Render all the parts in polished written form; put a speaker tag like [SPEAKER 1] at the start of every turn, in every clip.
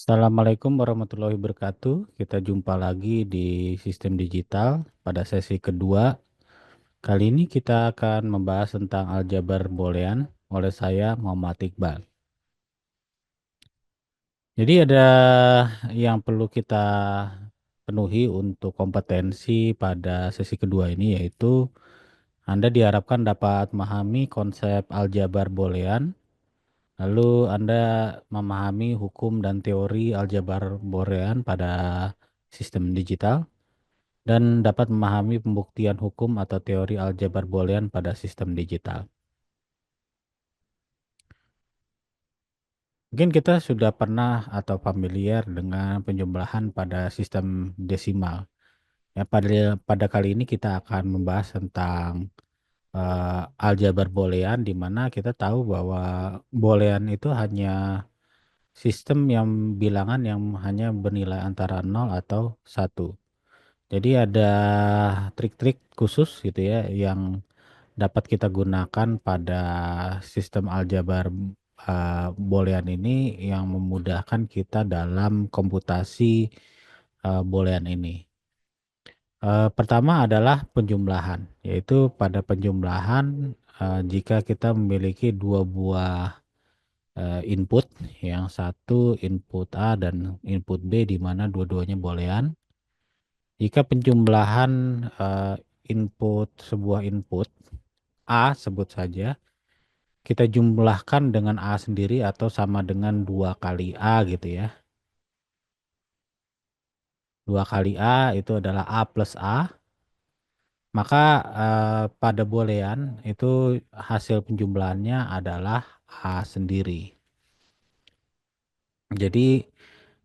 [SPEAKER 1] Assalamualaikum warahmatullahi wabarakatuh. Kita jumpa lagi di Sistem Digital pada sesi kedua. Kali ini kita akan membahas tentang aljabar boolean oleh saya Muhammad Iqbal. Jadi ada yang perlu kita penuhi untuk kompetensi pada sesi kedua ini, yaitu Anda diharapkan dapat memahami konsep aljabar boolean. Lalu Anda memahami hukum dan teori aljabar boolean pada sistem digital dan dapat memahami pembuktian hukum atau teori aljabar boolean pada sistem digital. Mungkin kita sudah pernah atau familiar dengan penjumlahan pada sistem desimal. Ya, pada kali ini kita akan membahas tentang aljabar boolean, di mana kita tahu bahwa boolean itu hanya sistem yang bilangan yang hanya bernilai antara 0 atau 1. Jadi ada trik-trik khusus gitu ya yang dapat kita gunakan pada sistem aljabar boolean ini yang memudahkan kita dalam komputasi boolean ini. Pertama adalah penjumlahan, yaitu pada penjumlahan jika kita memiliki dua buah input, yang satu input A dan input B di mana dua-duanya boolean. Jika penjumlahan eh, sebuah input A sebut saja, kita jumlahkan dengan A sendiri atau sama dengan 2 kali A gitu ya. 2 kali A itu adalah A plus A. Maka pada boolean itu hasil penjumlahannya adalah A sendiri. Jadi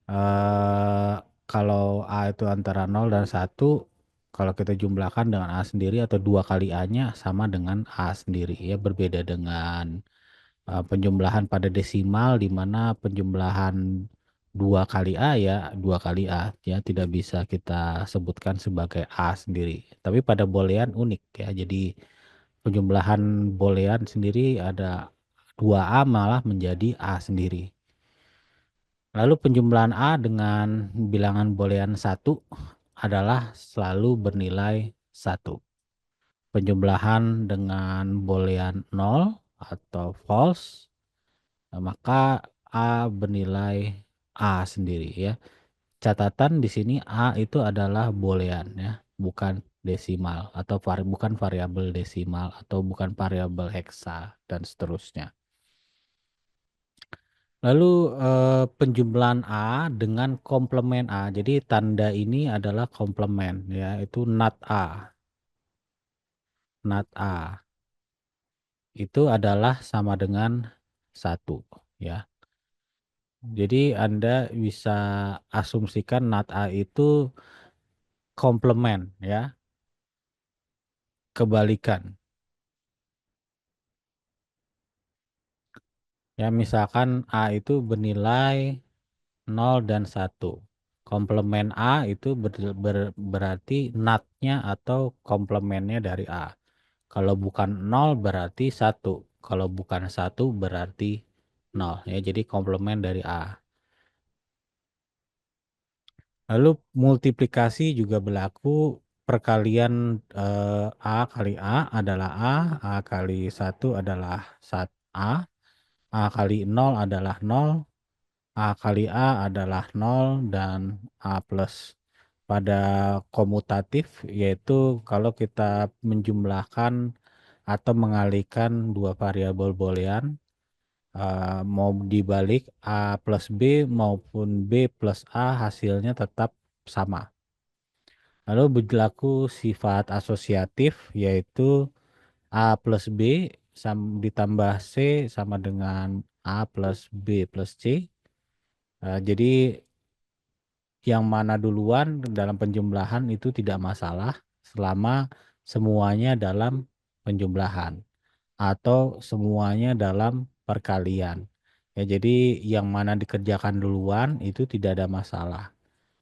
[SPEAKER 1] eh, kalau A itu antara 0 dan 1, kalau kita jumlahkan dengan A sendiri atau 2 kali A-nya sama dengan A sendiri ya, berbeda dengan penjumlahan pada desimal di mana penjumlahan 2 kali A ya 2 kali A ya, tidak bisa kita sebutkan sebagai A sendiri. Tapi pada boolean unik ya. Jadi penjumlahan boolean sendiri ada 2A malah menjadi A sendiri. Lalu penjumlahan A dengan bilangan boolean 1 adalah selalu bernilai 1. Penjumlahan dengan boolean 0 atau false, maka A bernilai A sendiri ya. Catatan di sini A itu adalah boolean ya, bukan desimal atau bukan variabel desimal atau bukan variabel heksa dan seterusnya. Lalu penjumlahan A dengan komplement A. Jadi tanda ini adalah komplement ya, itu NAT A. NAT A itu adalah sama dengan 1 ya. Jadi Anda bisa asumsikan NAT A itu komplement ya, kebalikan. Ya, misalkan A itu bernilai 0 dan 1. Komplement A itu berarti NAT-nya atau komplementnya dari A. Kalau bukan 0 berarti 1. Kalau bukan 1 berarti 0. Ya, jadi komplement dari A. Lalu multiplikasi juga berlaku, perkalian A kali A adalah A kali 1 adalah A kali 0 adalah 0, A kali A adalah 0, dan A plus. Pada komutatif, yaitu kalau kita menjumlahkan atau mengalihkan dua variabel boolean, mau dibalik A plus B maupun B plus A hasilnya tetap sama. Lalu berlaku sifat asosiatif, yaitu A plus B ditambah C sama dengan A plus B plus C. Jadi yang mana duluan dalam penjumlahan itu tidak masalah selama semuanya dalam penjumlahan atau semuanya dalam perkalian. Ya, jadi yang mana dikerjakan duluan itu tidak ada masalah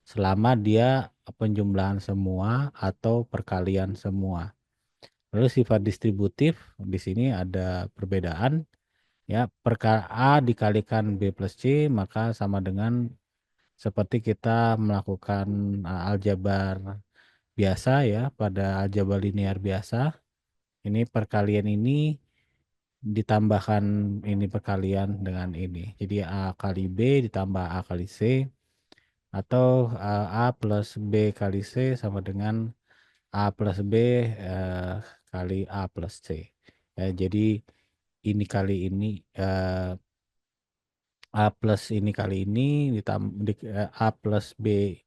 [SPEAKER 1] selama dia penjumlahan semua atau perkalian semua. Lalu sifat distributif di sini ada perbedaan ya, A dikalikan B plus C maka sama dengan Seperti kita melakukan aljabar biasa ya, pada aljabar linear biasa. Ini perkalian ini ditambahkan ini perkalian dengan ini. Jadi A kali B ditambah A kali C, atau A plus B kali C sama dengan A plus B eh, kali A plus C. Ya, jadi ini kali ini eh, A plus ini kali ini A plus B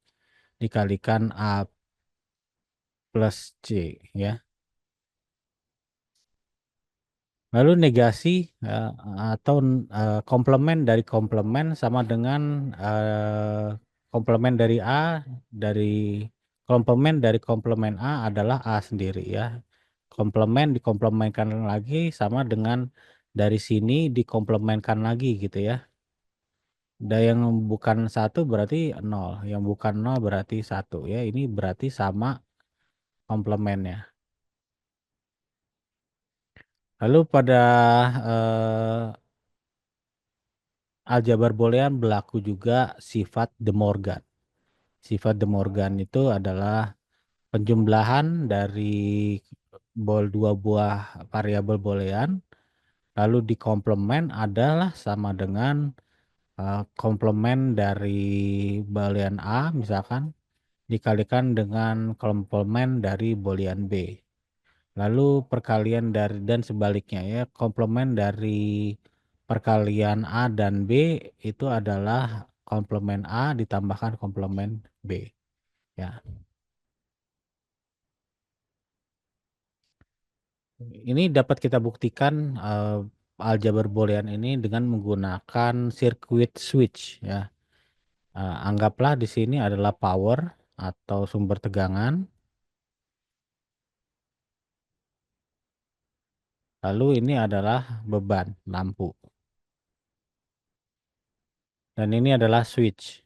[SPEAKER 1] dikalikan A plus C ya. Lalu negasi eh, atau komplement dari komplement sama dengan komplement dari A dari komplement A adalah A sendiri ya. Komplement dikomplementkan lagi sama dengan dari sini dikomplementkan lagi gitu ya. Dan yang bukan satu berarti nol, yang bukan nol berarti satu ya. Ini berarti sama komplementnya. Lalu pada eh, aljabar boolean berlaku juga sifat De Morgan. Sifat De Morgan itu adalah penjumlahan dari dua buah variabel boolean lalu dikomplement adalah sama dengan komplement dari boolean A misalkan dikalikan dengan komplement dari boolean B. Lalu perkalian dari dan sebaliknya ya, komplement dari perkalian A dan B itu adalah komplement A ditambahkan komplement B. Ya, ini dapat kita buktikan aljabar boolean ini dengan menggunakan circuit switch ya. Anggaplah di sini adalah power atau sumber tegangan, lalu ini adalah beban lampu dan ini adalah switch.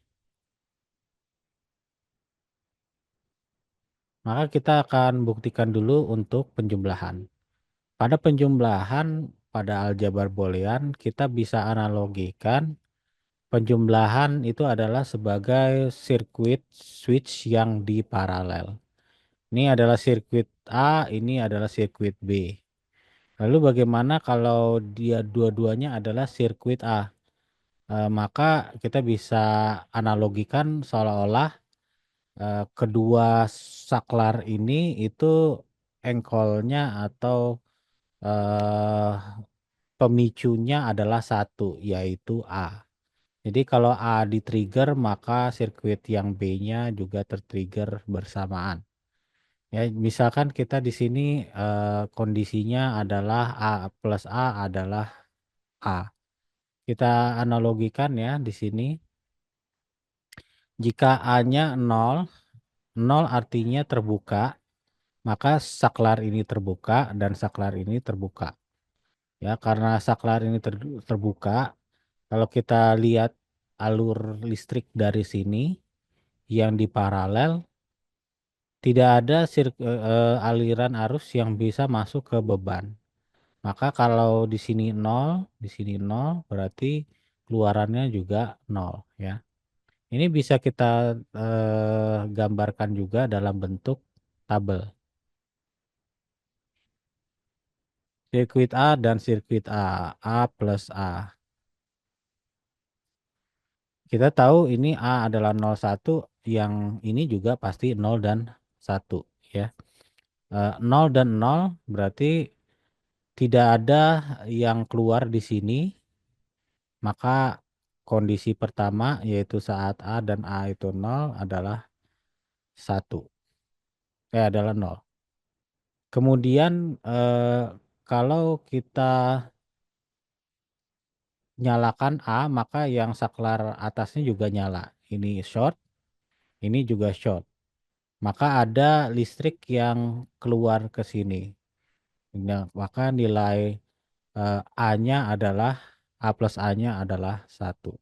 [SPEAKER 1] Maka kita akan buktikan dulu untuk penjumlahan. Pada penjumlahan pada aljabar boolean kita bisa analogikan penjumlahan itu adalah sebagai sirkuit switch yang di paralel. Ini adalah sirkuit A, ini adalah sirkuit B. Lalu bagaimana kalau dia dua-duanya adalah sirkuit A? Maka kita bisa analogikan seolah-olah kedua saklar ini itu engkolnya atau eh, pemicunya adalah satu, yaitu A. Jadi kalau A di-trigger, maka sirkuit yang B-nya juga tertrigger bersamaan. Ya, misalkan kita di sini kondisinya adalah A plus A adalah A. Kita analogikan ya di sini. Jika A-nya 0, 0 artinya terbuka, maka saklar ini terbuka dan saklar ini terbuka. Ya, karena saklar ini terbuka, kalau kita lihat alur listrik dari sini yang di paralel, tidak ada aliran arus yang bisa masuk ke beban. Maka kalau di sini 0, di sini 0, berarti keluarannya juga 0 ya. Ini bisa kita gambarkan juga dalam bentuk tabel. Sirkuit A dan sirkuit A, A plus A. Kita tahu ini A adalah 0,1, yang ini juga pasti 0 dan 1 ya. 0 dan 0 berarti tidak ada yang keluar di sini, maka kondisi pertama yaitu saat A dan A itu 0 adalah 1. Adalah 0. Kemudian kalau kita nyalakan A, maka yang saklar atasnya juga nyala. Ini short, ini juga short. Maka ada listrik yang keluar ke sini. Nah, maka nilai A-nya adalah A plus A-nya adalah 1.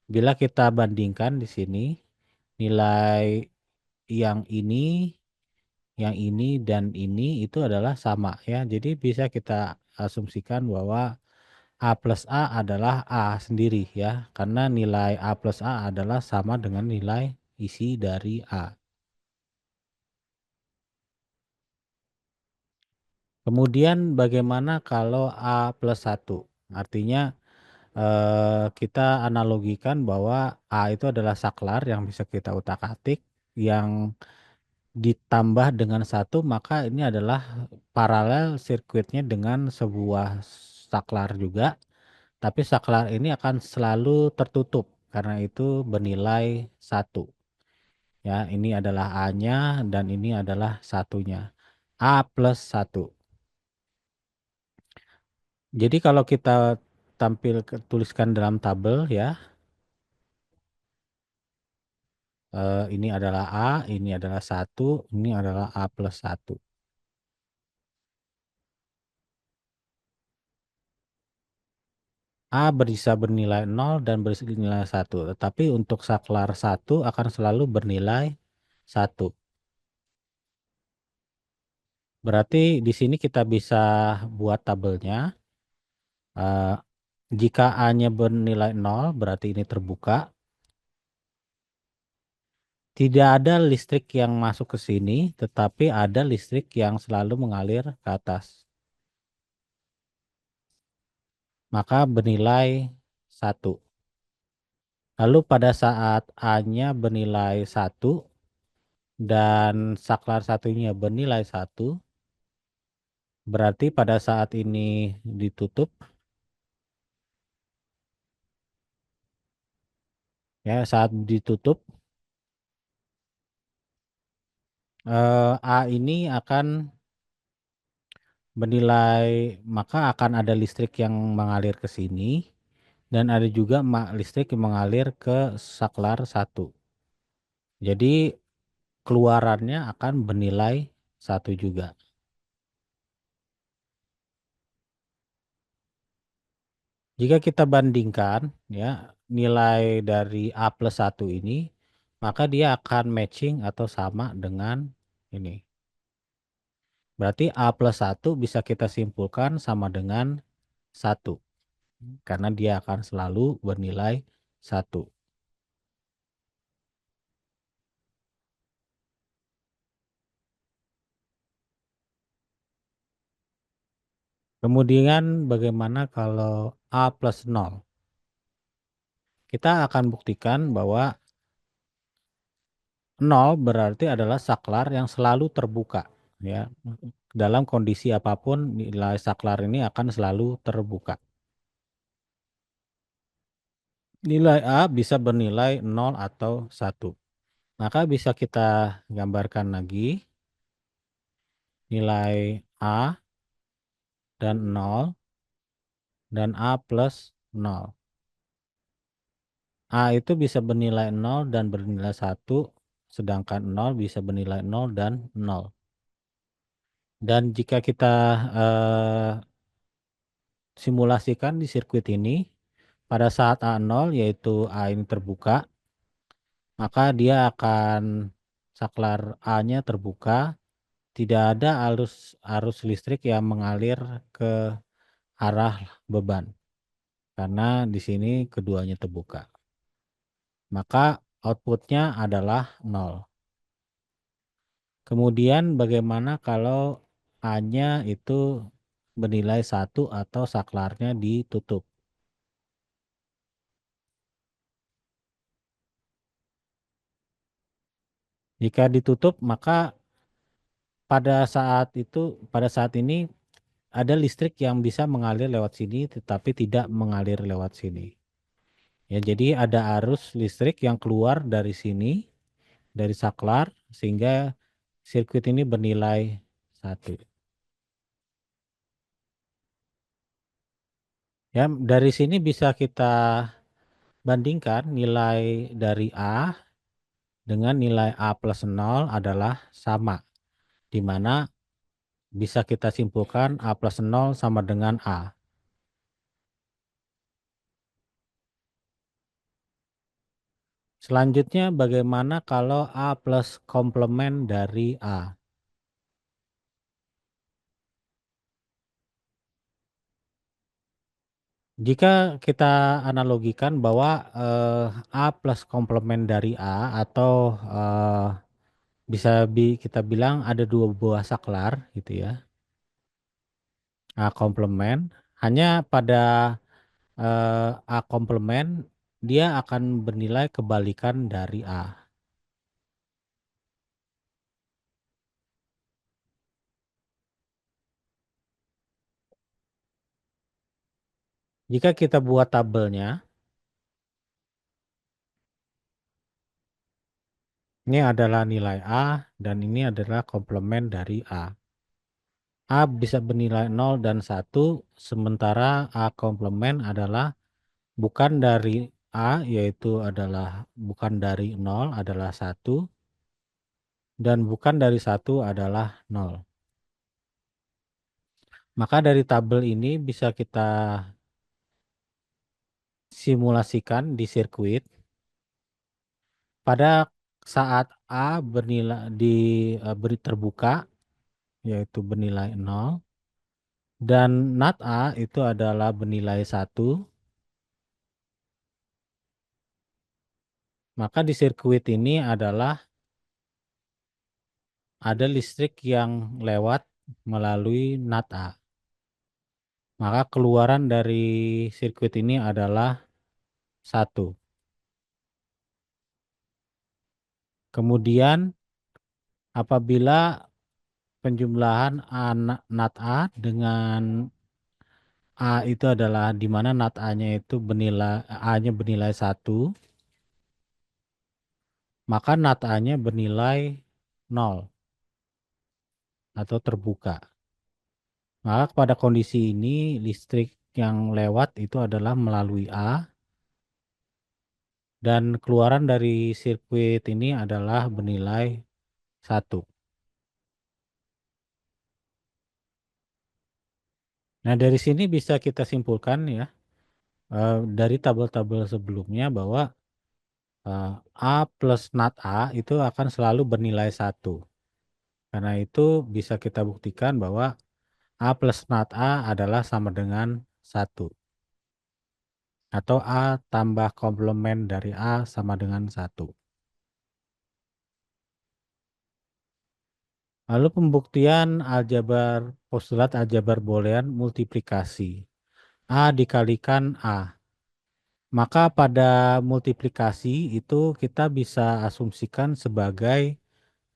[SPEAKER 1] Bila kita bandingkan di sini, nilai yang ini dan ini itu adalah sama ya. Jadi bisa kita asumsikan bahwa A plus A adalah A sendiri ya, karena nilai A plus A adalah sama dengan nilai isi dari A. Kemudian bagaimana kalau A plus satu? Artinya kita analogikan bahwa A itu adalah saklar yang bisa kita utak-atik, yang ditambah dengan satu, maka ini adalah paralel sirkuitnya dengan sebuah saklar juga, tapi saklar ini akan selalu tertutup, karena itu bernilai satu. Ya, ini adalah A-nya dan ini adalah satunya. A plus satu. Jadi kalau kita tuliskan dalam tabel ya, ini adalah A, ini adalah satu, ini adalah A plus satu. A bisa bernilai 0 dan bernilai satu, tetapi untuk saklar satu akan selalu bernilai satu. Berarti di sini kita bisa buat tabelnya. Eh, Jika A-nya bernilai 0, berarti ini terbuka. Tidak ada listrik yang masuk ke sini, tetapi ada listrik yang selalu mengalir ke atas. Maka bernilai satu. Lalu pada saat A-nya bernilai satu dan saklar satunya bernilai satu, berarti pada saat ini ditutup, ya saat ditutup, A ini akan bernilai, maka akan ada listrik yang mengalir ke sini dan ada juga listrik yang mengalir ke saklar satu. Jadi keluarannya akan bernilai satu juga. Jika kita bandingkan ya nilai dari A plus satu ini, maka dia akan matching atau sama dengan ini. Berarti A plus satu bisa kita simpulkan sama dengan satu, karena dia akan selalu bernilai satu. Kemudian bagaimana kalau A plus 0? Kita akan buktikan bahwa 0 berarti adalah saklar yang selalu terbuka. Ya. Dalam kondisi apapun nilai saklar ini akan selalu terbuka. Nilai A bisa bernilai 0 atau 1. Maka bisa kita gambarkan lagi nilai A dan 0 dan A plus 0. A itu bisa bernilai 0 dan bernilai 1, sedangkan 0 bisa bernilai 0 dan 0. Dan jika kita simulasikan di sirkuit ini, pada saat A0 yaitu A ini terbuka, maka dia akan saklar A-nya terbuka, tidak ada arus listrik yang mengalir ke arah beban, karena di sini keduanya terbuka. Maka outputnya adalah 0. Kemudian bagaimana kalau A-nya itu bernilai 1 atau saklarnya ditutup? Jika ditutup, maka pada saat ini ada listrik yang bisa mengalir lewat sini tetapi tidak mengalir lewat sini. Ya, jadi ada arus listrik yang keluar dari sini, dari saklar, sehingga sirkuit ini bernilai 1. Ya, dari sini bisa kita bandingkan nilai dari A dengan nilai A plus 0 adalah sama, di mana bisa kita simpulkan A plus 0 sama dengan A. Selanjutnya bagaimana kalau A plus komplement dari A? Jika kita analogikan bahwa A plus komplement dari A atau bisa kita bilang ada dua buah saklar gitu ya. A komplement hanya pada A komplement dia akan bernilai kebalikan dari A. Jika kita buat tabelnya, ini adalah nilai A dan ini adalah komplement dari A. A bisa bernilai 0 dan 1, sementara A komplement adalah bukan dari A, yaitu adalah bukan dari 0 adalah 1, dan bukan dari 1 adalah 0. Maka dari tabel ini bisa kita simulasikan di sirkuit pada saat A beri terbuka, yaitu bernilai 0, dan NAT A itu adalah bernilai 1, maka di sirkuit ini adalah ada listrik yang lewat melalui NAT A. Maka keluaran dari sirkuit ini adalah 1. Kemudian apabila penjumlahan NAT A dengan A itu adalah di mana NAT A-nya itu A-nya bernilai 1, maka NAT A-nya bernilai 0 atau terbuka. Maka pada kondisi ini listrik yang lewat itu adalah melalui A dan keluaran dari sirkuit ini adalah bernilai 1. Nah, dari sini bisa kita simpulkan ya, dari tabel-tabel sebelumnya bahwa A plus NAT A itu akan selalu bernilai 1. Karena itu bisa kita buktikan bahwa A plus NAT A adalah sama dengan 1. Atau A tambah komplement dari A sama dengan 1. Lalu pembuktian postulat aljabar boolean multiplikasi. A dikalikan A. Maka pada multiplikasi itu kita bisa asumsikan sebagai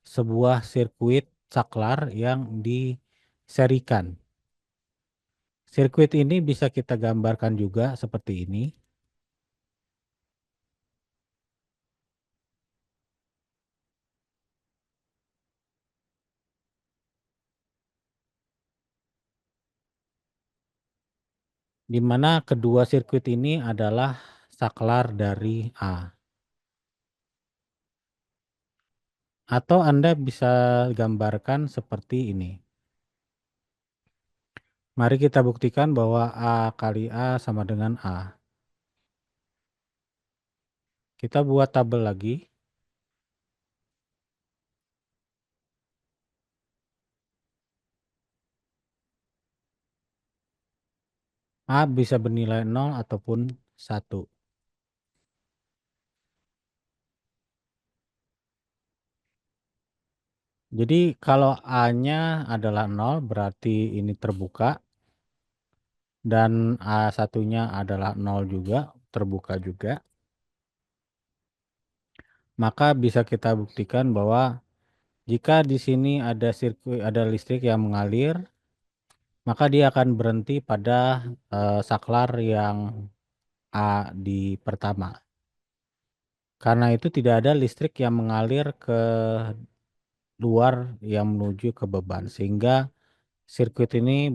[SPEAKER 1] sebuah sirkuit saklar yang diserikan. Sirkuit ini bisa kita gambarkan juga seperti ini. Di mana kedua sirkuit ini adalah saklar dari A. Atau Anda bisa gambarkan seperti ini. Mari kita buktikan bahwa A kali A sama dengan A. Kita buat tabel lagi. A bisa bernilai 0 ataupun 1. Jadi kalau A-nya adalah 0 berarti ini terbuka. Dan A1-nya adalah 0 juga, terbuka juga. Maka bisa kita buktikan bahwa jika di sini ada listrik yang mengalir, maka dia akan berhenti pada saklar yang A di pertama. Karena itu tidak ada listrik yang mengalir ke luar yang menuju ke beban. Sehingga sirkuit ini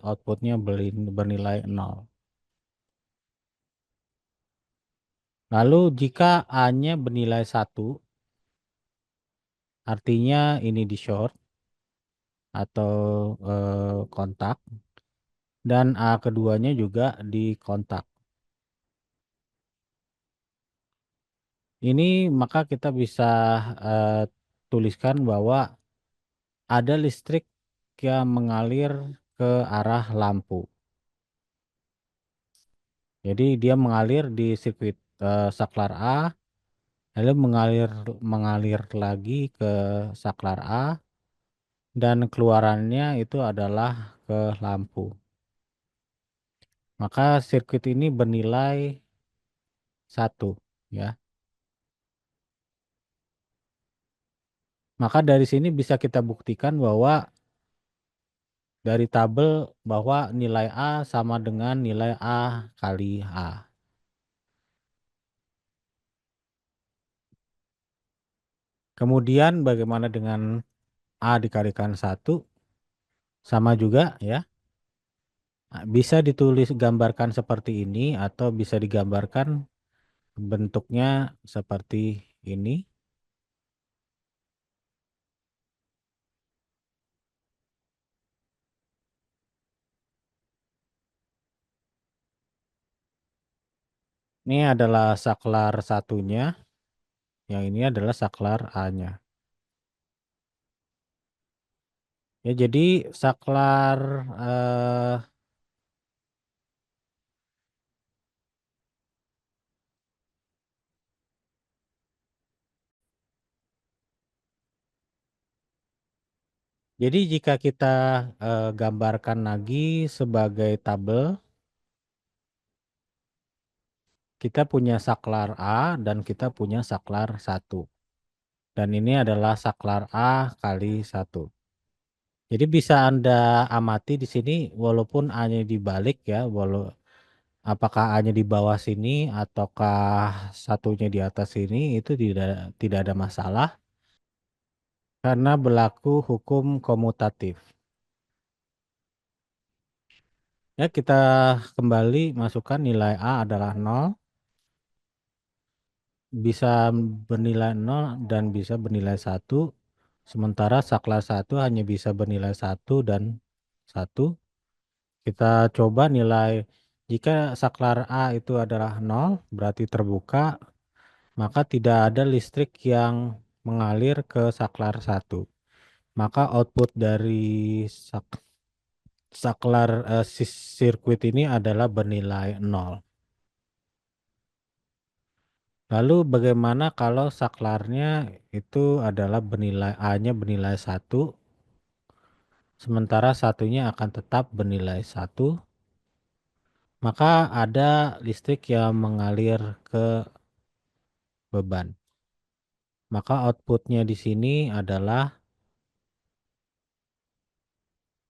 [SPEAKER 1] outputnya bernilai 0. Lalu jika A-nya bernilai 1, artinya ini di short atau kontak. Dan A keduanya juga di kontak. Ini maka kita bisa eh, tuliskan bahwa ada listrik yang mengalir ke arah lampu. Jadi dia mengalir di sirkuit saklar A, lalu mengalir lagi ke saklar A, dan keluarannya itu adalah ke lampu. Maka sirkuit ini bernilai 1, ya. Maka dari sini bisa kita buktikan bahwa dari tabel bahwa nilai A sama dengan nilai A kali A. Kemudian bagaimana dengan A dikalikan 1? Sama juga, ya. Bisa ditulis gambarkan seperti ini atau bisa digambarkan bentuknya seperti ini. Ini adalah saklar satunya, yang ini adalah saklar A-nya. Ya, jadi saklar eh, jadi jika kita gambarkan lagi sebagai tabel, kita punya saklar A dan kita punya saklar 1. Dan ini adalah saklar A kali 1. Jadi bisa Anda amati di sini walaupun A-nya dibalik, ya, apakah A-nya di bawah sini ataukah satunya di atas sini, itu tidak ada masalah karena berlaku hukum komutatif. Ya, kita kembali masukkan nilai A adalah 0, bisa bernilai 0 dan bisa bernilai 1, sementara saklar 1 hanya bisa bernilai 1 dan 1. Kita coba nilai, jika saklar A itu adalah 0, berarti terbuka, maka tidak ada listrik yang mengalir ke saklar 1. Maka output dari saklar sirkuit ini adalah bernilai 0. Lalu bagaimana kalau saklarnya itu adalah A-nya bernilai 1, sementara satunya akan tetap bernilai 1, maka ada listrik yang mengalir ke beban. Maka outputnya di sini adalah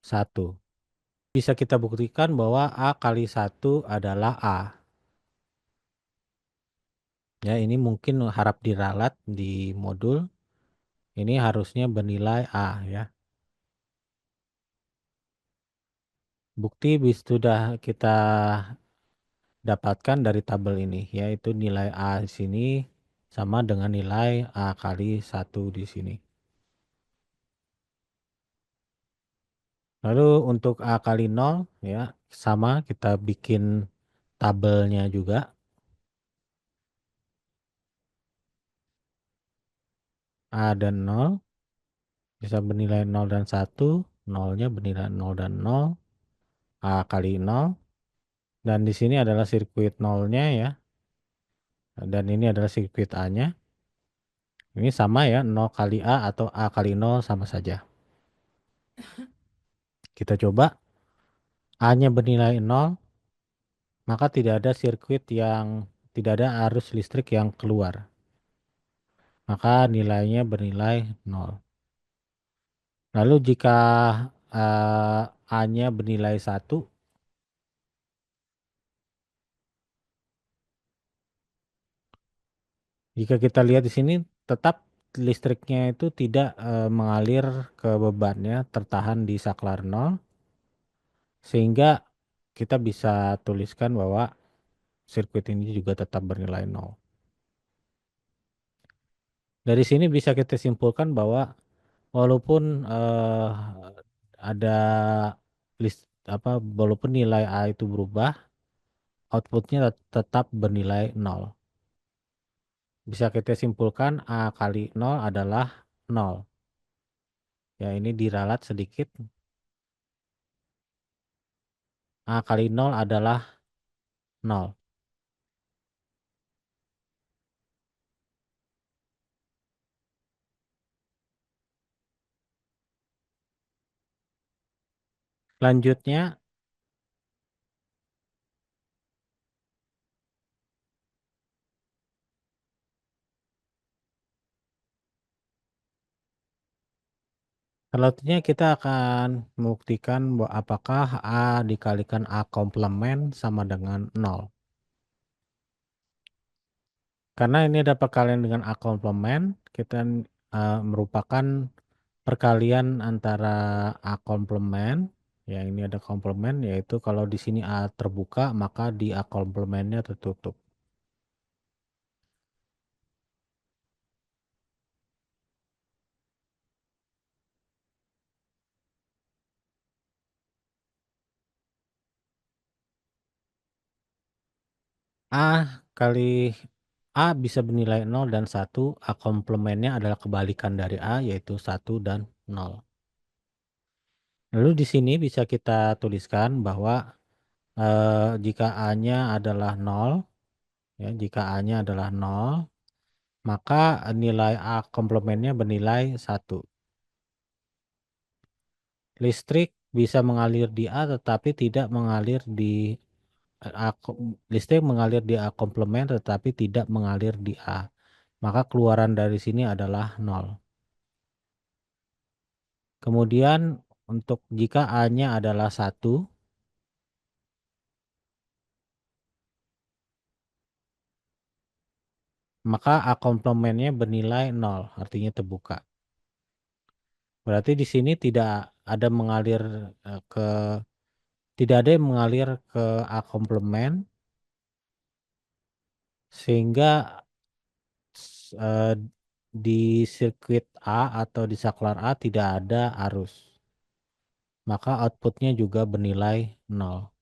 [SPEAKER 1] 1. Bisa kita buktikan bahwa A kali 1 adalah A. Ya, ini mungkin harap diralat di modul. Ini harusnya bernilai A, ya. Bukti sudah kita dapatkan dari tabel ini, yaitu nilai A di sini sama dengan nilai A kali 1 di sini. Lalu untuk A kali 0, ya, sama, kita bikin tabelnya juga. A dan 0 bisa bernilai 0 dan 1, 0-nya bernilai 0 dan 0, A kali 0, dan di sini adalah sirkuit 0-nya, ya, dan ini adalah sirkuit A-nya. Ini sama, ya, 0 kali A atau A kali 0 sama saja. Kita coba, A-nya bernilai 0, maka tidak ada arus listrik yang keluar. Maka nilainya bernilai 0. Lalu jika A-nya bernilai 1, jika kita lihat di sini tetap listriknya itu tidak mengalir ke bebannya, tertahan di saklar 0, sehingga kita bisa tuliskan bahwa sirkuit ini juga tetap bernilai 0. Dari sini bisa kita simpulkan bahwa walaupun ada walaupun nilai A itu berubah, outputnya tetap bernilai 0. Bisa kita simpulkan A kali 0 adalah 0. Ya, ini diralat sedikit. A kali 0 adalah 0. Selanjutnya, selanjutnya kita akan membuktikan bahwa apakah A dikalikan A komplement sama dengan nol. Karena ini ada perkalian dengan A komplement, kita merupakan perkalian antara A komplement, ya ini ada komplement, yaitu kalau di sini A terbuka, maka di A komplementnya tertutup. A kali A bisa bernilai 0 dan 1, A komplementnya adalah kebalikan dari A, yaitu 1 dan 0. Lalu di sini bisa kita tuliskan bahwa jika A-nya adalah 0, ya, jika A-nya adalah 0, maka nilai A komplementnya bernilai 1. Listrik bisa mengalir di A tetapi tidak mengalir di listrik mengalir di A komplement tetapi tidak mengalir di A. Maka keluaran dari sini adalah 0. Kemudian untuk jika A-nya adalah 1, maka A komplementnya bernilai 0, artinya terbuka. Berarti di sini ada mengalir ke tidak ada yang mengalir ke A komplement, sehingga eh, di sirkuit A atau di saklar A tidak ada arus. Maka outputnya juga bernilai 0.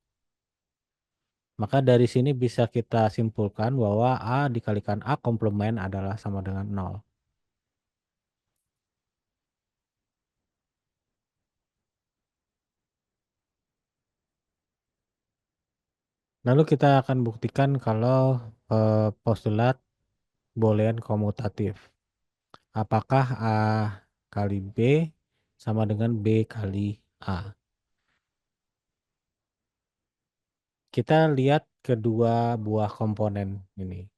[SPEAKER 1] Maka dari sini bisa kita simpulkan bahwa A dikalikan A komplement adalah sama dengan 0. Lalu kita akan buktikan kalau postulat boolean komutatif. Apakah A kali B sama dengan B kali A? Kita lihat kedua buah komponen ini.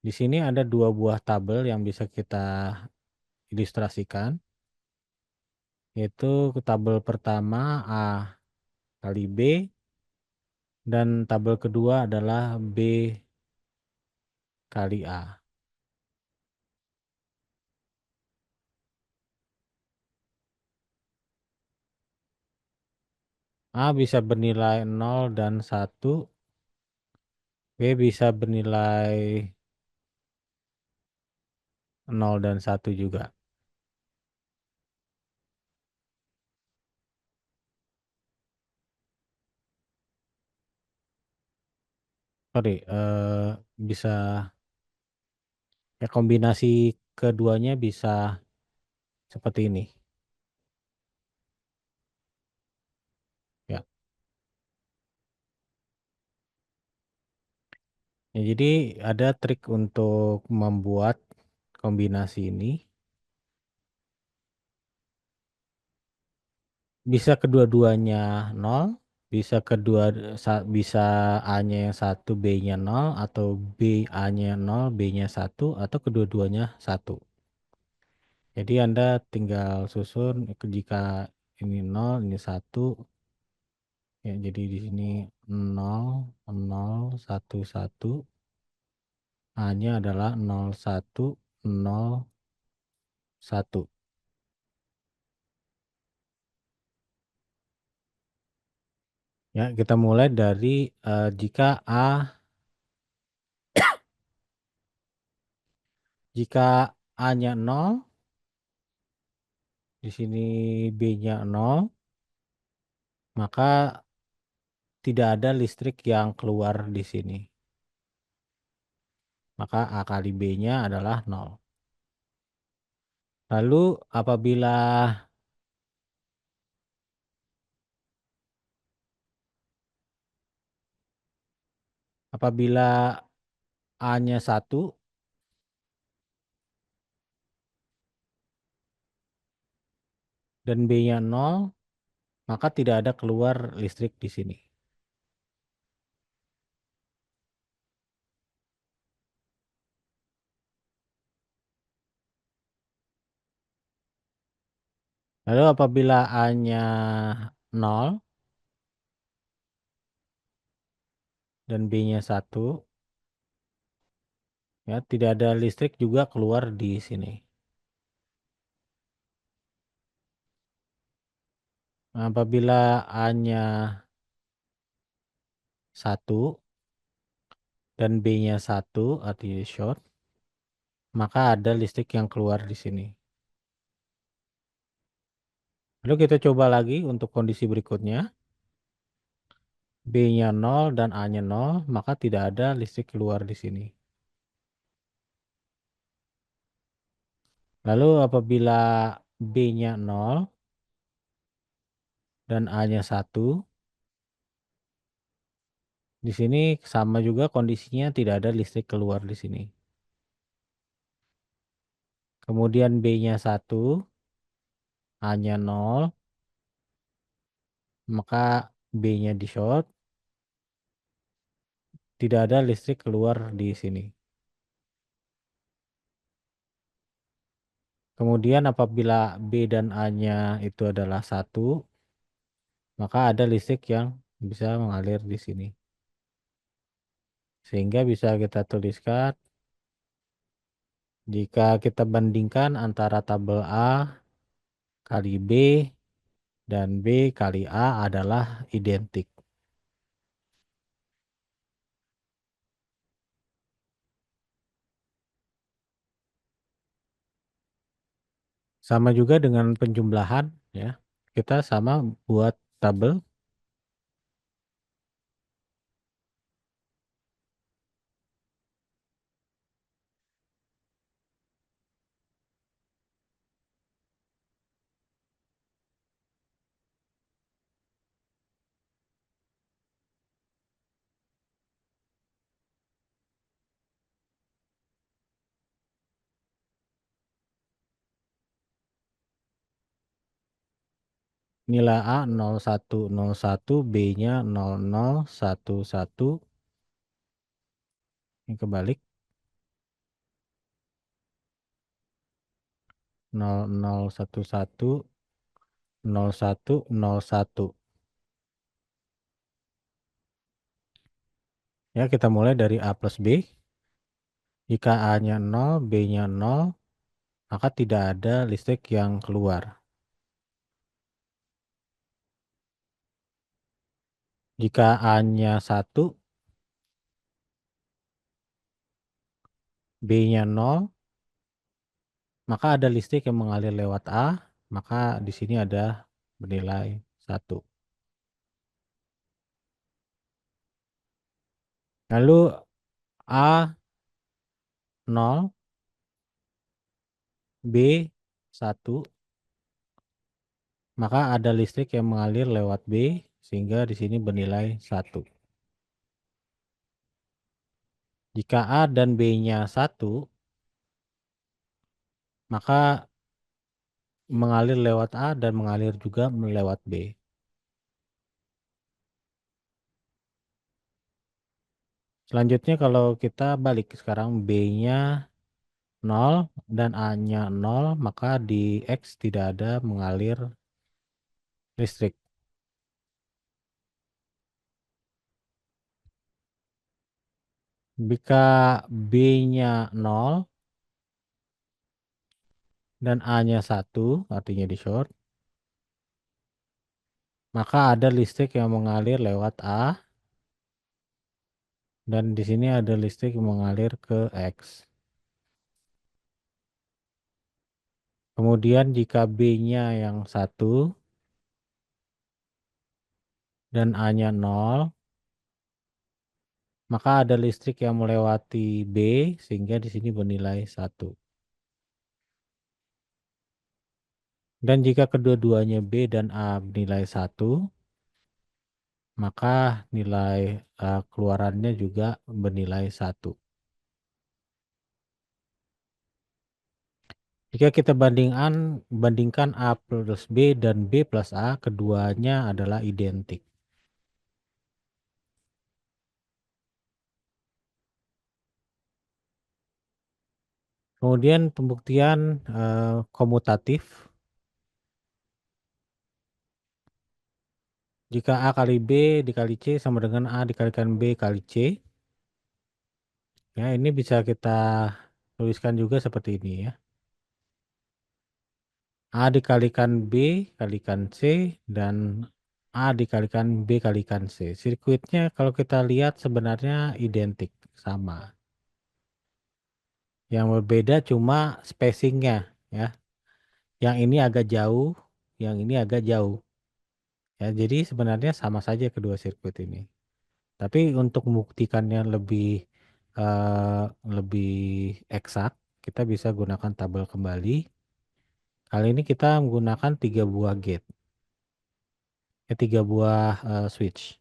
[SPEAKER 1] Di sini ada dua buah tabel yang bisa kita ilustrasikan, yaitu tabel pertama A kali B dan tabel kedua adalah B kali A. A bisa bernilai 0 dan 1, B bisa bernilai 0 dan 1 juga. Sorry, bisa ya kombinasi keduanya bisa seperti ini. Ya. Ya, jadi ada trik untuk membuat kombinasi ini. Bisa kedua-duanya 0, bisa A-nya yang 1, B-nya 0, atau B A-nya 0, B-nya 1, atau kedua-duanya 1. Jadi Anda tinggal susun jika ini 0, ini 1, ya jadi di sini 0, 0, 1, 1. A-nya adalah 0, 1, 0, 1. Ya, kita mulai dari jika A-nya 0, di sini B-nya 0, maka tidak ada listrik yang keluar di sini. Maka A kali B-nya adalah 0. Lalu apabila A-nya 1, dan B-nya 0, maka tidak ada keluar listrik di sini. Lalu apabila A-nya 0 dan B-nya 1, ya, tidak ada listrik juga keluar di sini. Nah, apabila A-nya 1 dan B-nya 1 artinya short, maka ada listrik yang keluar di sini. Lalu kita coba lagi untuk kondisi berikutnya. B-nya 0 dan A-nya 0, maka tidak ada listrik keluar di sini. Lalu apabila B-nya 0 dan A-nya 1, di sini sama juga kondisinya, tidak ada listrik keluar di sini. Kemudian B-nya 1, A-nya 0, maka B-nya di short, tidak ada listrik keluar di sini. Kemudian apabila B dan A-nya itu adalah 1, maka ada listrik yang bisa mengalir di sini. Sehingga bisa kita tuliskan, jika kita bandingkan antara tabel A kali B dan B kali A adalah identik. Sama juga dengan penjumlahan, ya. Kita sama buat tabel. Nilai A 0101, B-nya 0011. Ini kebalik. 0011, 0101. Ya, kita mulai dari A plus B. Jika A-nya 0, B-nya 0, maka tidak ada listrik yang keluar. Jika A-nya 1, B-nya 0, maka ada listrik yang mengalir lewat A, maka di sini ada bernilai 1. Lalu A 0, B 1, maka ada listrik yang mengalir lewat B, sehingga di sini bernilai 1. Jika A dan B-nya 1, maka mengalir lewat A dan mengalir juga lewat B. Selanjutnya kalau kita balik sekarang, B-nya 0 dan A-nya 0, maka di X tidak ada mengalir listrik. Jika B-nya 0 dan A-nya 1, artinya di short, maka ada listrik yang mengalir lewat A, dan di sini ada listrik yang mengalir ke X. Kemudian jika B-nya yang 1 dan A-nya 0, maka ada listrik yang melewati B, sehingga di sini bernilai 1. Dan jika kedua-duanya B dan A bernilai 1, maka nilai keluarannya juga bernilai 1. Jika kita bandingkan A plus B dan B plus A, keduanya adalah identik. Kemudian pembuktian komutatif. Jika A kali B dikali C sama dengan A dikalikan B kali C. Ya, ini bisa kita tuliskan juga seperti ini ya. A dikalikan B kalikan C dan A dikalikan B kalikan C. Sirkuitnya kalau kita lihat sebenarnya identik, sama. Yang berbeda cuma spacingnya ya. Yang ini agak jauh, yang ini agak jauh. Ya, jadi sebenarnya sama saja kedua sirkuit ini. Tapi untuk membuktikannya eh, lebih eksak, kita bisa gunakan tabel kembali. Kali ini kita menggunakan 3 buah gate, ya 3 buah switch.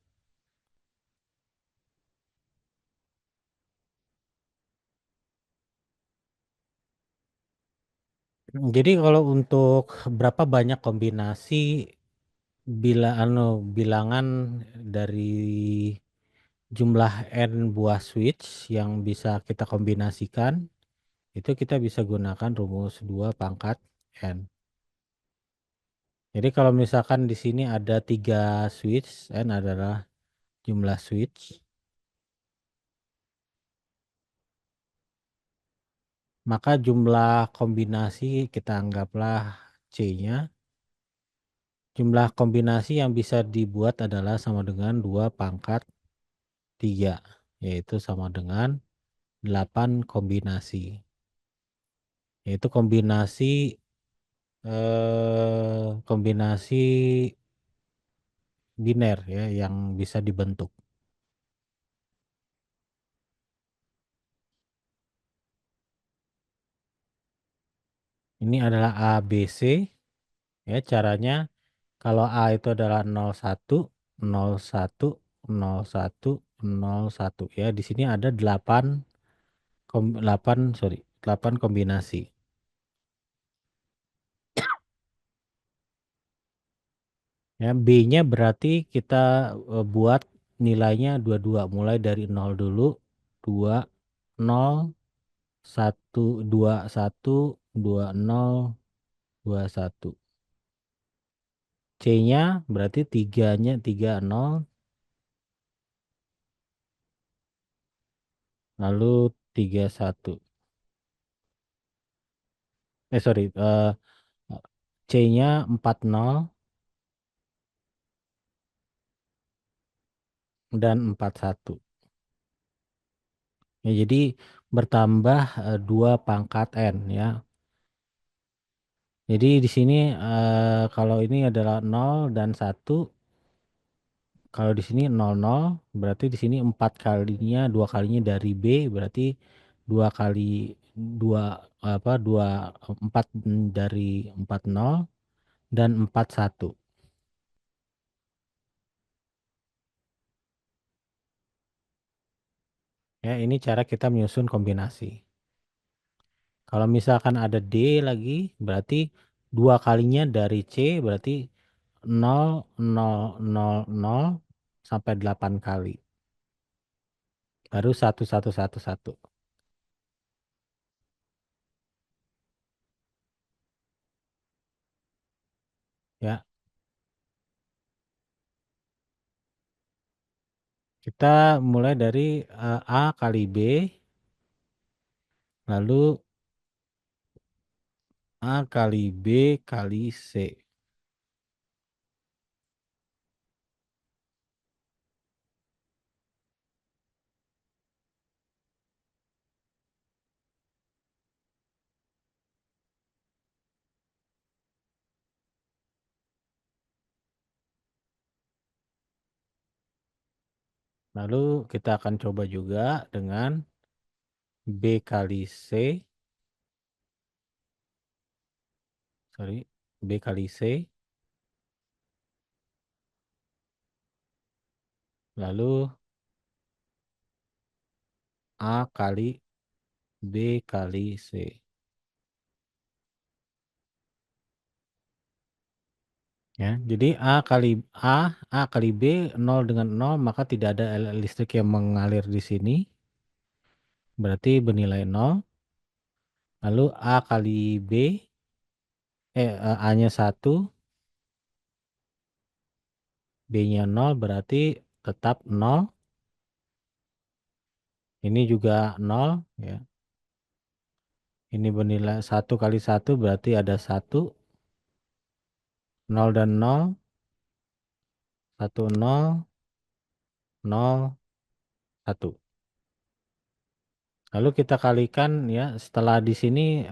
[SPEAKER 1] Jadi kalau untuk berapa banyak kombinasi bilangan dari jumlah n buah switch yang bisa kita kombinasikan, itu kita bisa gunakan rumus 2 pangkat n. Jadi kalau misalkan di sini ada 3 switch, n adalah jumlah switch, maka jumlah kombinasi kita anggaplah C-nya. Jumlah kombinasi yang bisa dibuat adalah sama dengan 2 pangkat 3, yaitu sama dengan 8 kombinasi. Yaitu kombinasi biner ya yang bisa dibentuk. Ini adalah A, B, C. Ya, caranya kalau A itu adalah 01, 01, 01, 01. Ya, di sini ada 8 kombinasi. Ya, B-nya berarti kita buat nilainya dua-dua, mulai dari 0 dulu, 2, 0, 1, 2, 1, 2, 0, 2, 1. C-nya berarti 3-nya 3, 0, lalu 3, 1. Sorry, C-nya 4, 0 dan 4, 1. Ya, jadi bertambah 2 pangkat N ya. Jadi di sini kalau ini adalah 0 dan 1, kalau di sini 0, 0, berarti di sini 4 kalinya, 2 kalinya dari B, berarti 2 kali 2 2 4 dari 4, 0 dan 4, 1. Ya, ini cara kita menyusun kombinasi. Kalau misalkan ada D lagi, berarti 2 kalinya dari C, berarti 0, 0, 0, 0 sampai 8 kali. Baru 1, 1, 1, 1. Ya, kita mulai dari A kali B, lalu A kali B kali C. Lalu kita akan coba juga dengan B kali C, sorry, B kali C, lalu A kali B kali C. Ya. Jadi A kali B nol dengan nol, maka tidak ada listrik yang mengalir di sini. Berarti bernilai nol. Lalu A kali B, A-nya 1, B-nya nol, berarti tetap nol. Ini juga nol, ya. Ini bernilai 1 kali 1 berarti ada 1. Nol dan nol, 1 nol, nol, 1. Lalu kita kalikan, ya, setelah di sini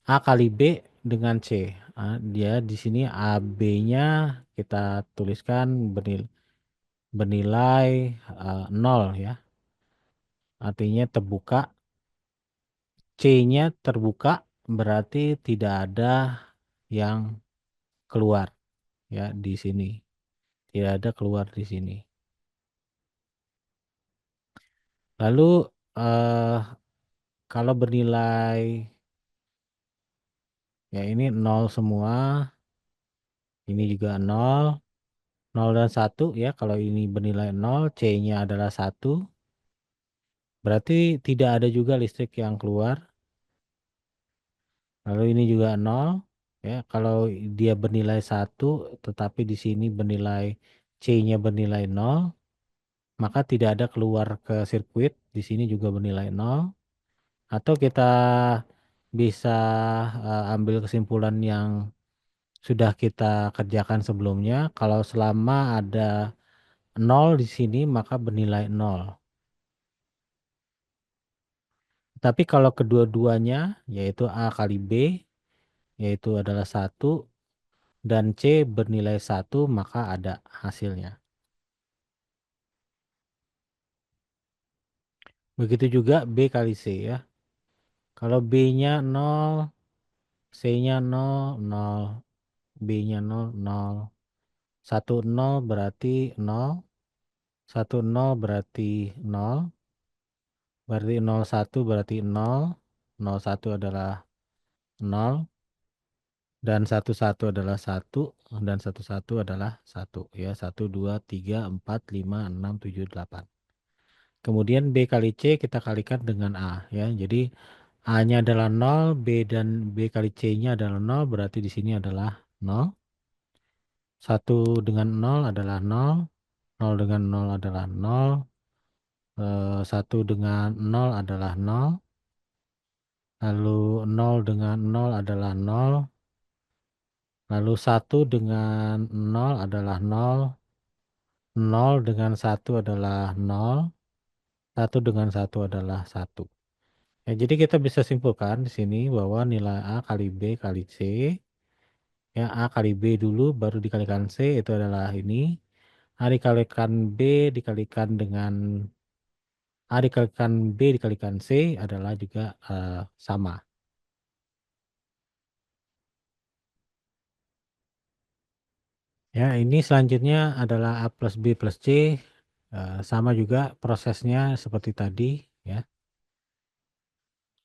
[SPEAKER 1] A kali B dengan C. Dia di sini AB-nya kita tuliskan bernilai 0, ya. Artinya terbuka. C-nya terbuka berarti tidak ada yang keluar, ya, di sini. Tidak ada keluar di sini. Lalu eh, kalau bernilai, ya, ini nol semua, ini juga nol, nol dan satu, ya. Kalau ini bernilai nol, C-nya adalah 1, berarti tidak ada juga listrik yang keluar. Lalu ini juga nol, ya. Kalau dia bernilai 1, tetapi di sini C-nya bernilai nol, maka tidak ada keluar ke sirkuit. Di sini juga bernilai nol. Atau kita bisa ambil kesimpulan yang sudah kita kerjakan sebelumnya. Kalau selama ada nol di sini, maka bernilai nol. Tapi kalau kedua-duanya, yaitu A kali B, yaitu adalah 1, dan C bernilai 1, maka ada hasilnya. Begitu juga B kali C, ya. Kalau B-nya 0, C-nya 0, 0. B-nya 0, 0. 1, 0 berarti 0. 1, 0 berarti 0. Berarti 0, 1 berarti 0. 0, 1 adalah 0. Dan 1, 1 adalah 1. Dan 1, 1 adalah 1. Ya, 1, 2, 3, 4, 5, 6, 7, 8. Kemudian B kali C kita kalikan dengan A, ya. Jadi A-nya adalah 0, B kali C-nya adalah 0, berarti di sini adalah 0. 1 dengan 0 adalah 0, 0 dengan 0 adalah 0, 1 dengan 0 adalah 0, lalu 0 dengan 0 adalah 0, lalu 1 dengan 0 adalah 0, 0 dengan 1 adalah 0, 1 dengan 1 adalah 1. Ya, jadi kita bisa simpulkan di sini bahwa nilai A kali B kali C, ya, A kali B dulu baru dikalikan C, itu adalah ini. A dikalikan B dikalikan dengan A dikalikan B dikalikan C adalah juga sama. Ya, ini selanjutnya adalah A plus B plus C. Sama juga prosesnya seperti tadi, ya.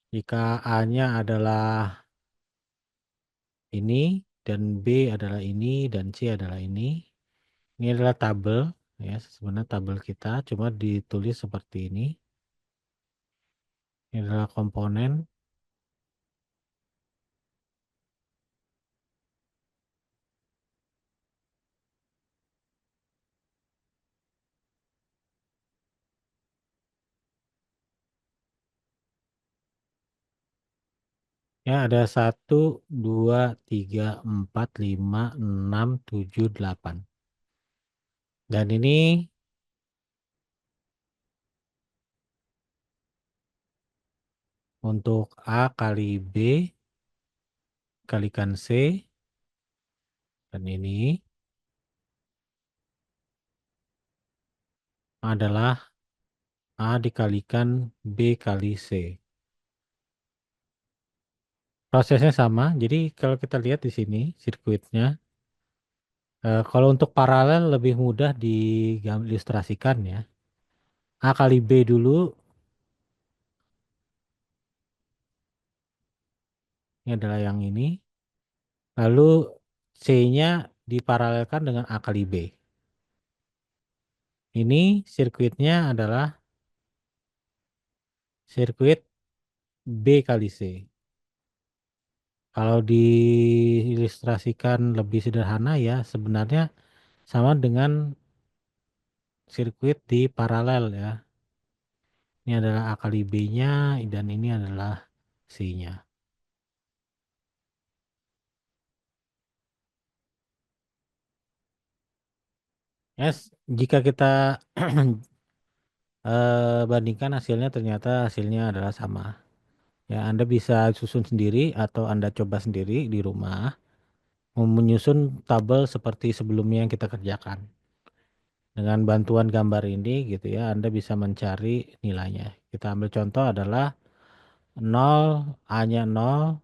[SPEAKER 1] Jika A-nya adalah ini, dan B adalah ini, dan C adalah ini. Ini adalah tabel, ya. Sebenarnya tabel kita cuma ditulis seperti ini. Ini adalah komponen. Ya, ada 1, 2, 3, 4, 5, 6, 7, 8. Dan ini untuk A kali B kalikan C, dan ini adalah A dikalikan B kali C. Prosesnya sama. Jadi kalau kita lihat di sini sirkuitnya, kalau untuk paralel lebih mudah diilustrasikan, ya. A kali B dulu, ini adalah yang ini. Lalu C-nya diparalelkan dengan A kali B. Ini sirkuitnya adalah sirkuit B kali C. Kalau diilustrasikan lebih sederhana ya sebenarnya sama dengan sirkuit di paralel ya. Ini adalah A kali B-nya dan ini adalah C-nya. Yes, jika kita bandingkan hasilnya ternyata hasilnya adalah sama. Ya, Anda bisa susun sendiri atau Anda coba sendiri di rumah menyusun tabel seperti sebelumnya yang kita kerjakan. Dengan bantuan gambar ini gitu ya, Anda bisa mencari nilainya. Kita ambil contoh adalah 0, A-nya 0,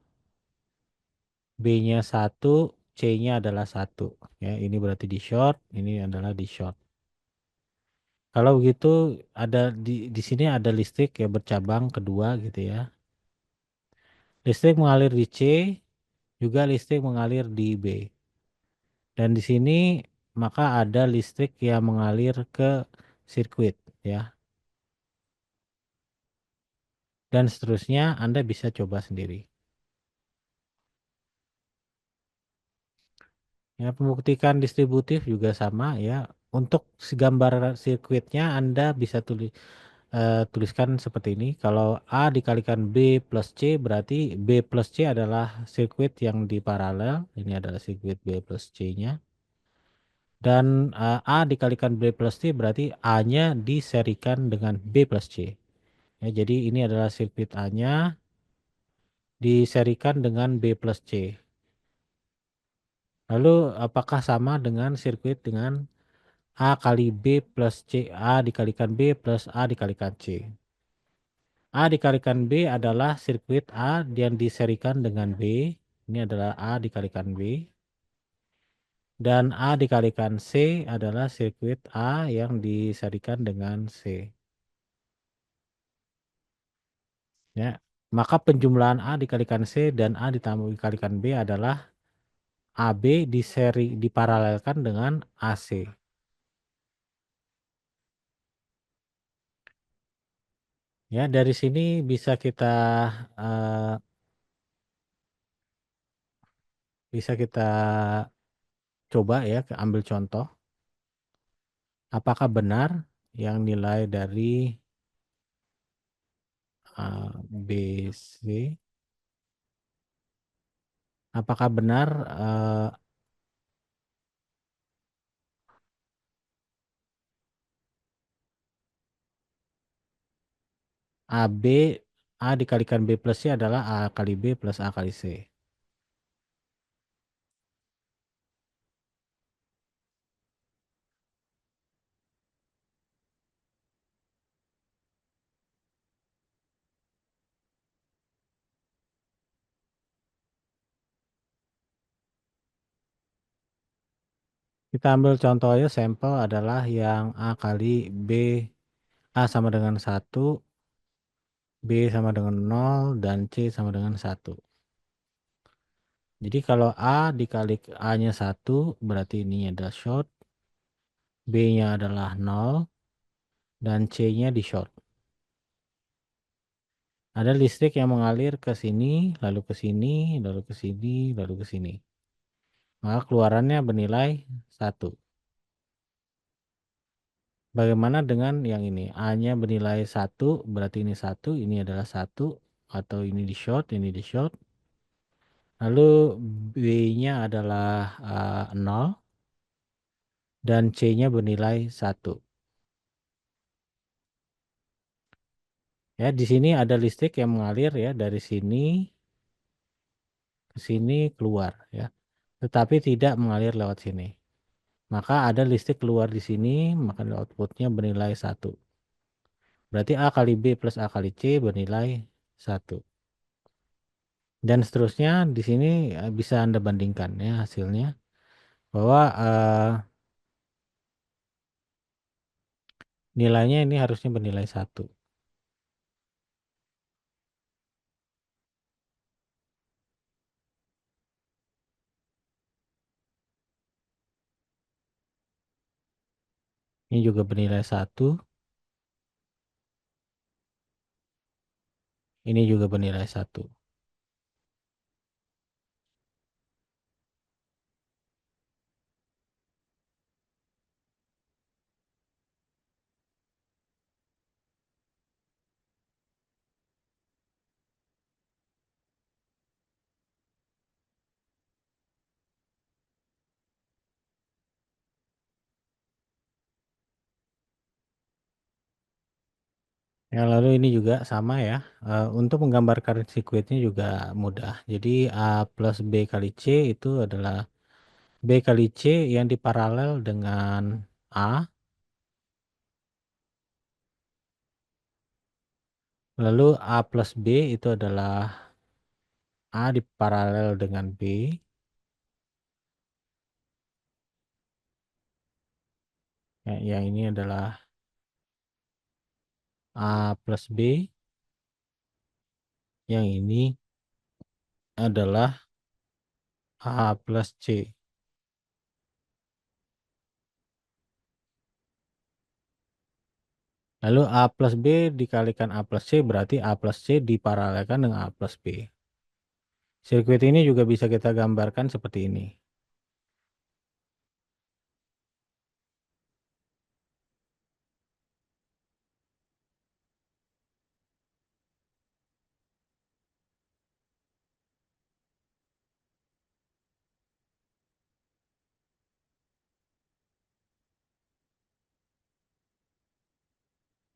[SPEAKER 1] B-nya 1, C-nya adalah 1. Ya, ini berarti di short, ini adalah di short. Kalau begitu ada di sini ada listrik ya bercabang kedua gitu ya. Listrik mengalir di C, juga listrik mengalir di B. Dan di sini maka ada listrik yang mengalir ke sirkuit ya. Dan seterusnya Anda bisa coba sendiri. Ya, pembuktikan distributif juga sama ya. Untuk gambar sirkuitnya Anda bisa tuliskan seperti ini. Kalau A dikalikan B plus C berarti B plus C adalah sirkuit yang di paralel. Ini adalah sirkuit B plus C-nya. Dan A dikalikan B plus C berarti A-nya diserikan dengan B plus C. Ya, jadi ini adalah sirkuit A-nya diserikan dengan B plus C. Lalu apakah sama dengan sirkuit dengan A kali B plus C, A dikalikan B plus A dikalikan C. A dikalikan B adalah sirkuit A yang diserikan dengan B. Ini adalah A dikalikan B. Dan A dikalikan C adalah sirkuit A yang diserikan dengan C. Ya, maka penjumlahan A dikalikan C dan A ditambah dikalikan B adalah AB diparalelkan dengan AC. Ya, dari sini eh, bisa kita coba ya, ambil contoh. Apakah benar yang nilai dari B, C? Apakah benar AB A dikalikan B plus C adalah A kali B plus A kali C? Kita ambil contohnya sampel adalah yang A kali B, A sama dengan 1, B sama dengan 0, dan C sama dengan 1. Jadi kalau A dikali A-nya 1, berarti ini adalah short, B-nya adalah 0, dan C-nya di short. Ada listrik yang mengalir ke sini, lalu ke sini, lalu ke sini, lalu ke sini. Maka keluarannya bernilai 1. Bagaimana dengan yang ini? A-nya bernilai 1, berarti ini 1, ini adalah 1, atau ini di short, ini di short. Lalu B-nya adalah 0, dan C-nya bernilai 1. Ya, di sini ada listrik yang mengalir ya dari sini ke sini keluar ya. Tetapi tidak mengalir lewat sini. Maka ada listrik keluar di sini, maka outputnya bernilai 1. Berarti A kali B plus A kali C bernilai 1. Dan seterusnya di sini bisa Anda bandingkan ya hasilnya. Bahwa nilainya ini harusnya bernilai 1. Ini juga bernilai 1. Ini juga bernilai 1. Ya, lalu ini juga sama ya. Untuk menggambarkan sirkuitnya juga mudah. Jadi A plus B kali C itu adalah B kali C yang diparalel dengan A. Lalu A plus B itu adalah A diparalel dengan B. Ya, yang ini adalah A plus B. Yang ini adalah A plus C. Lalu A plus B dikalikan A plus C berarti A plus C diparalelkan dengan A plus B. Sirkuit ini juga bisa kita gambarkan seperti ini.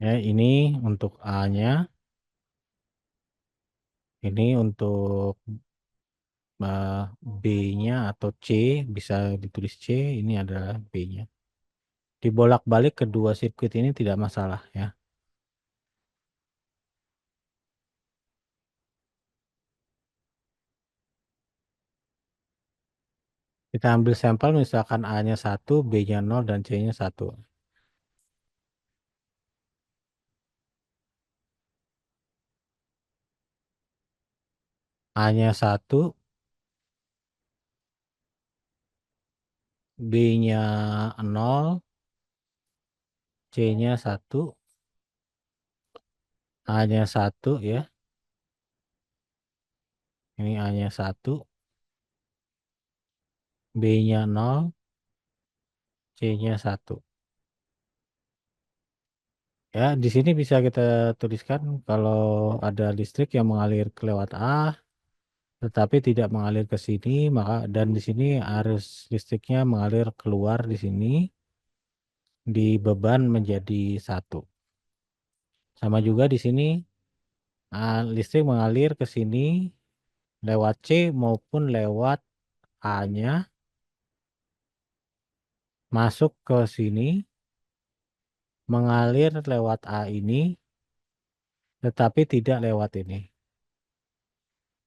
[SPEAKER 1] Ya, ini untuk A-nya, ini untuk B-nya atau C, bisa ditulis C, ini adalah B-nya. Dibolak-balik kedua sirkuit ini tidak masalah ya. Kita ambil sampel misalkan A-nya 1, B-nya 0, dan C-nya 1. A-nya 1, B-nya 0, C-nya 1, A-nya 1 ya. Ini A-nya 1, B-nya 0, C-nya 1. Ya, di sini bisa kita tuliskan kalau ada listrik yang mengalir ke lewat A, tetapi tidak mengalir ke sini, maka dan di sini arus listriknya mengalir keluar di sini, di beban menjadi 1. Sama juga di sini listrik mengalir ke sini lewat C maupun lewat A-nya, masuk ke sini, mengalir lewat A ini, tetapi tidak lewat ini.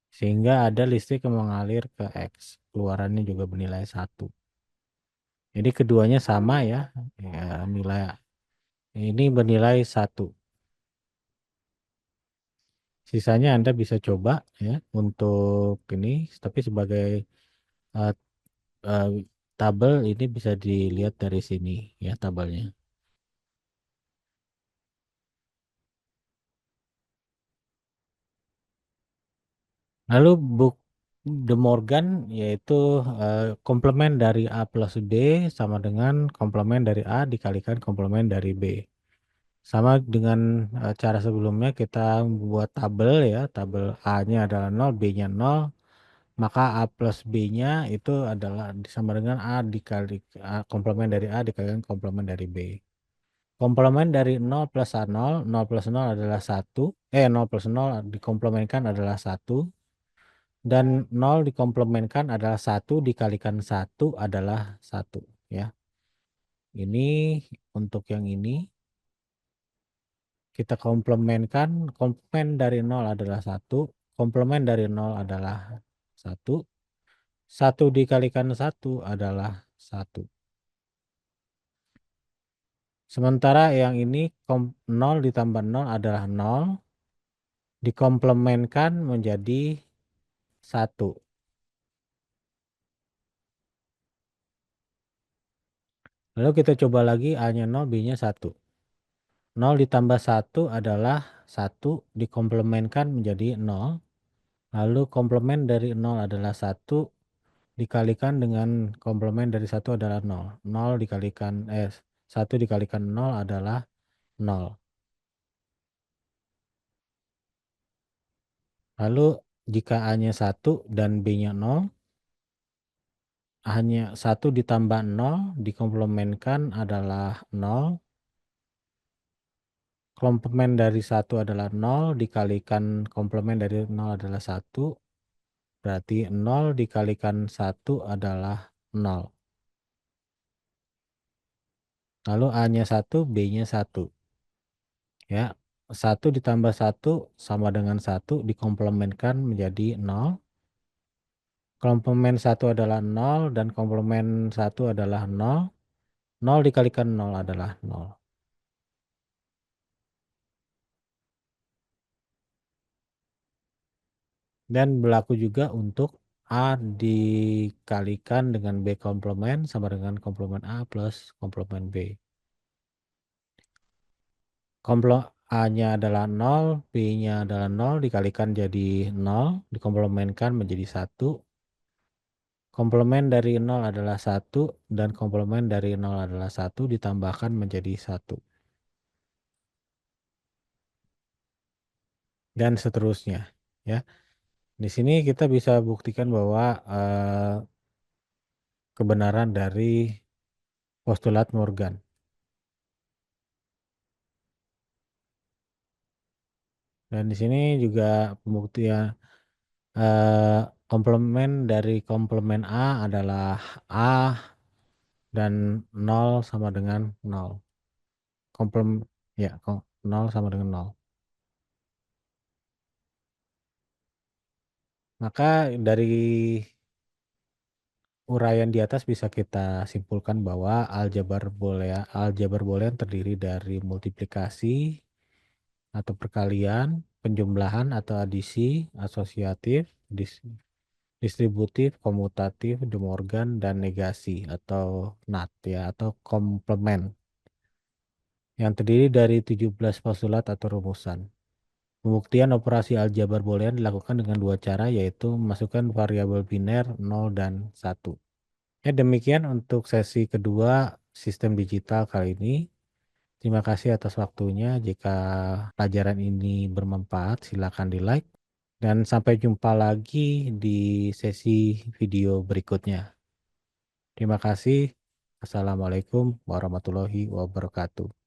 [SPEAKER 1] Sehingga ada listrik yang mengalir ke X. Keluarannya juga bernilai 1. Jadi keduanya sama ya. Ya, nilai ini bernilai 1. Sisanya Anda bisa coba ya untuk ini, tapi sebagai uh, uh, tabel ini bisa dilihat dari sini ya tabelnya. Lalu buk De Morgan yaitu komplement dari A plus B sama dengan komplement dari A dikalikan komplement dari B. Sama dengan cara sebelumnya kita buat tabel ya, tabel A-nya adalah 0, B-nya 0, maka A plus B-nya itu adalah sama dengan A dikali komplement dari A dikalikan komplement dari B. Komplement dari 0 plus A 0, 0 plus 0 adalah 1, 0 plus 0 dikomplementkan adalah 1, dan 0 dikomplementkan adalah 1 dikalikan 1 adalah 1 ya. Ini untuk yang ini kita komplementkan, komplement dari 0 adalah 1, komplement dari 0 adalah 1, 1 dikalikan 1 adalah 1. Sementara yang ini 0 ditambah 0 adalah 0, dikomplementkan menjadi 1. Lalu kita coba lagi A-nya 0, B-nya 1. 0 ditambah 1 adalah 1 dikomplemenkan menjadi 0. Lalu komplement dari 0 adalah 1 dikalikan dengan komplement dari 1 adalah 0. 0 dikalikan 1 dikalikan 0 adalah 0. Lalu jika A-nya 1 dan B-nya 0, hanya 1 ditambah 0 dikomplementkan adalah 0. Komplement dari 1 adalah 0 dikalikan komplement dari 0 adalah 1. Berarti 0 dikalikan 1 adalah 0. Lalu A-nya 1, B-nya 1. Ya, 1 ditambah 1 sama dengan 1 dikomplementkan menjadi 0. Komplement 1 adalah 0 dan komplement 1 adalah 0. 0 dikalikan 0 adalah 0. Dan berlaku juga untuk A dikalikan dengan B komplement sama dengan komplement A plus komplement B. A-nya adalah 0, B-nya adalah 0, dikalikan jadi 0, dikomplementkan menjadi 1. Komplement dari 0 adalah 1, dan komplement dari 0 adalah 1, ditambahkan menjadi 1. Dan seterusnya. Ya. Di sini kita bisa buktikan bahwa kebenaran dari postulat Morgan. Dan di sini juga pembuktian komplement dari komplement A adalah A dan 0 sama dengan 0. Komplement ya, 0 sama dengan 0. Maka dari uraian di atas bisa kita simpulkan bahwa aljabar boolean terdiri dari multiplikasi atau perkalian, penjumlahan atau adisi, asosiatif, distributif, komutatif, De Morgan, dan negasi atau NAT ya, atau komplement yang terdiri dari 17 postulat atau rumusan. Pembuktian operasi aljabar boolean dilakukan dengan dua cara, yaitu memasukkan variabel biner 0 dan 1. Ya, demikian untuk sesi kedua sistem digital kali ini. Terima kasih atas waktunya. Jika pelajaran ini bermanfaat, silakan di-like. Dan sampai jumpa lagi di sesi video berikutnya. Terima kasih. Assalamualaikum warahmatullahi wabarakatuh.